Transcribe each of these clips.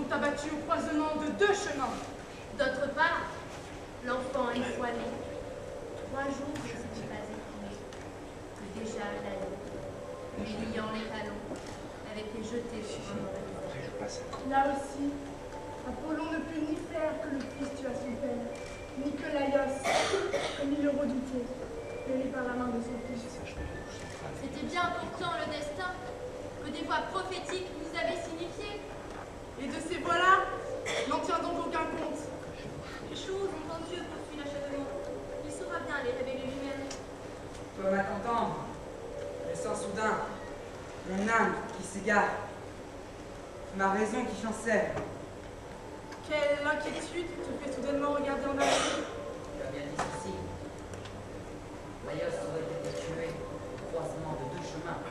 sont abattus au croisement de 2 chemins. D'autre part, l'enfant une fois né, 3 jours ne s'était pas écoulé, que déjà la nuit, lui liant les talons, avait été jeté sur un mauvais visage. Là aussi, Apollon ne put ni faire que le fils tua son père, ni que Laios, comme il le redoutait, mêlé par la main de son fils. C'était bien pourtant le destin que des voix prophétiques nous avaient signifié. Et de ces voix-là, n'en tient donc aucun compte. Les choses dont un Dieu poursuit l'achèvement, il saura bien les révéler lui-même. Comme à t'entendre, je sens soudain mon âme qui s'égare, ma raison qui chancelle. Quelle inquiétude te fait soudainement regarder en arrière? Tu as bien dit ceci. Laios aurait été tué au croisement de 2 chemins.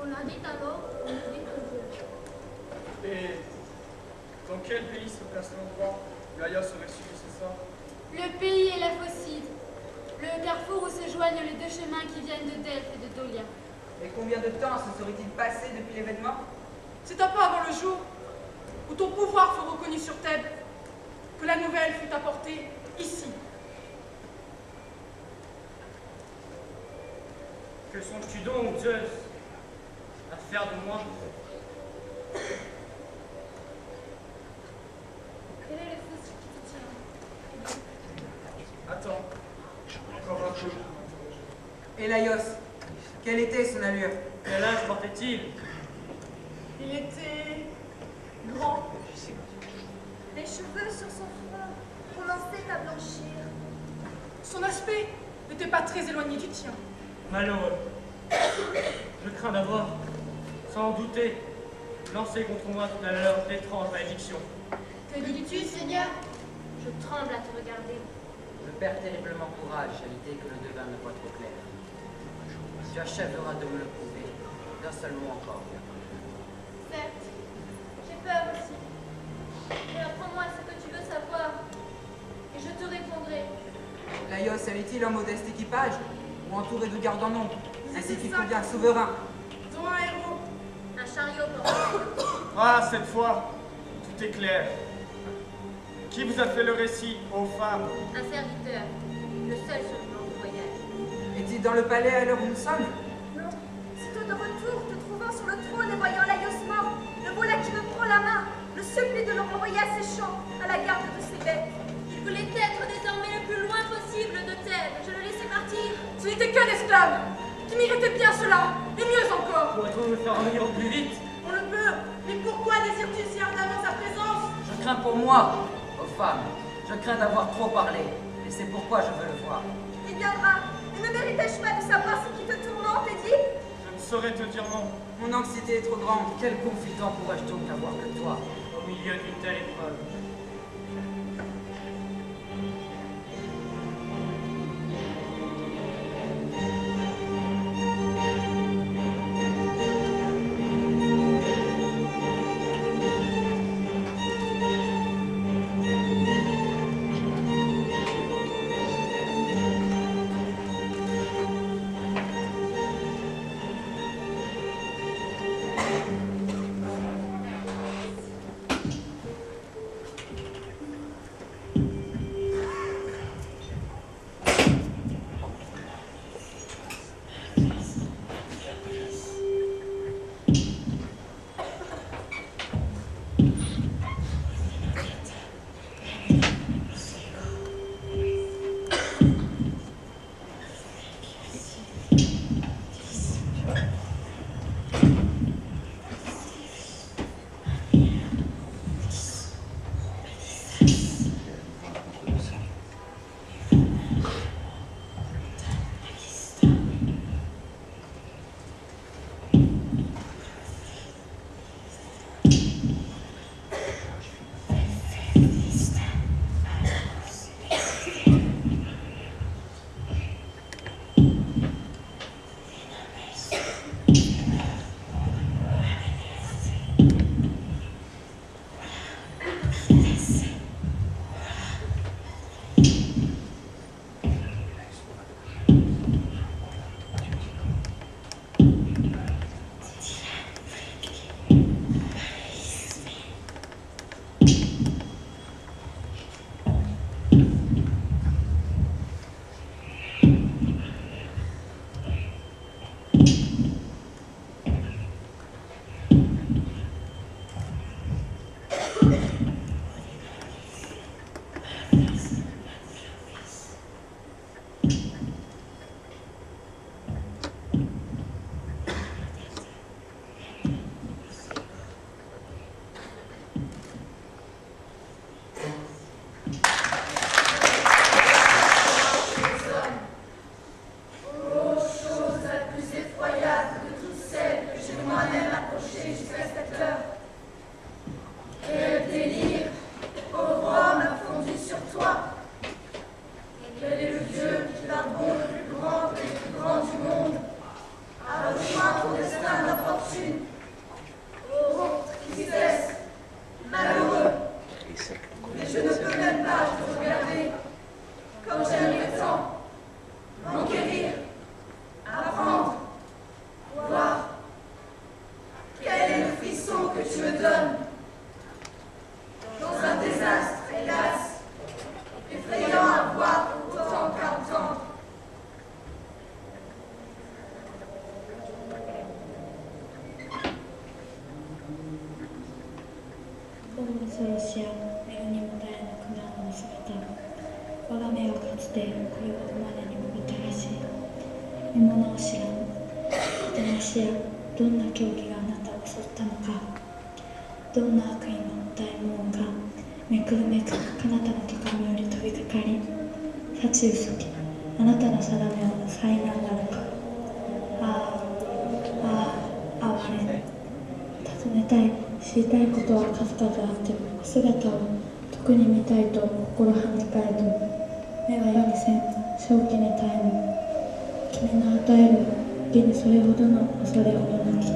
On a dit un mot, on nous dit un Dieu. Et dans quel pays se place l'endroit où Laios aurait subi ce sort? Le pays est la Phocide, le carrefour où se joignent les 2 chemins qui viennent de Delphes et de Dolia. Et combien de temps se serait-il passé depuis l'événement? C'est un peu avant le jour où ton pouvoir fut reconnu sur Thèbes, que la nouvelle fut apportée ici. Que songes-tu donc, Zeus, à faire de moi? Quel est le fils qui te tient? Attends, encore un peu. Et Laios, quelle était son allure? Quel âge portait-il? Il était grand. Les cheveux sur son front commençaient à blanchir. Son aspect n'était pas très éloigné du tien. Malheureux. Je crains d'avoir, sans en douter, lancé contre moi tout à l'heure d'étranges malédictions. Que dis-tu, Seigneur? Je tremble à te regarder. Je perds terriblement courage à l'idée que le devin ne voit trop clair. Tu achèveras de me le prouver, d'un seul mot encore. Certes, j'ai peur aussi. Mais apprends-moi ce que tu veux savoir, et je te répondrai. Laios avait-il un modeste équipage, ou entouré de gardes en nombre, ainsi qu'il 5, convient souverain? dont un héros. Un chariot portant. Ah, cette fois, tout est clair. Qui vous a fait le récit, ô femmes? Un serviteur, le seul survivant du voyage. Est-il dans le palais à l'heure où nous sommes? Non, sitôt de retour, te trouvant sur le trône et voyant Laios mort, le voilà qui me prend la main, le supplie de le renvoyer à ses champs, à la garde de ses bêtes. Il voulait être désormais le plus loin possible de Thèbes. Je le laissais partir. Ce n'était qu'un esclave qui méritait bien cela, et mieux encore. Pourrait-on me faire revenir au plus vite? On le peut, mais pourquoi désires-tu si ardemment sa présence? Je crains pour moi, ô femme. Je crains d'avoir trop parlé, et c'est pourquoi je veux le voir. Il viendra, et ne méritais-je pas de savoir ce qui te tourmente, et dit? Je ne saurais te dire non, Mon anxiété est trop grande. Quel confident pourrais-je donc avoir que toi? au milieu d'une telle épreuve. の恐ろしや目にもたえぬ苦難の姿、我が目はかつてこれほどまでにもたらしい獲物を知らぬ果てなしやどんな狂気があなたを襲ったのか、どんな悪意の大門がめくるめく彼方の高みより飛びかかり、幸薄きあなたの定めを災難なのか。ああ、哀れ。尋ねたい、知りたいことは数々あっても、姿を特に見たいと心はねかえど、目は世にせん、正気に耐えぬ。君の与える義にそれほどの恐れほどなき。